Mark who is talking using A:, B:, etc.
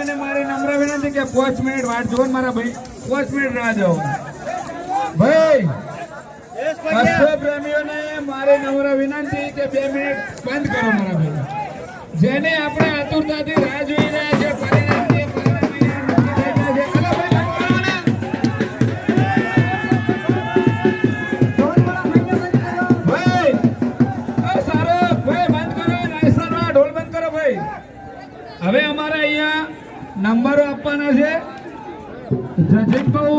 A: પ્રેમીઓને મારી નમ્ર વિનંતી કે 5 મિનિટ વાટ જોવો મારા ભાઈ, 5 મિનિટ રાહ જોવો ભાઈ. અશ્વ પ્રેમીઓને મારી નમ્ર વિનંતી કે 2 મિનિટ બંધ કરો મારા ભાઈ. જેને આપણે આતુરતાથી રાહ જોઈ રહ્યા છે પરિણામની, હવે અમારે અહીંયા નંબરો આપવાના છે. જજીત બહુ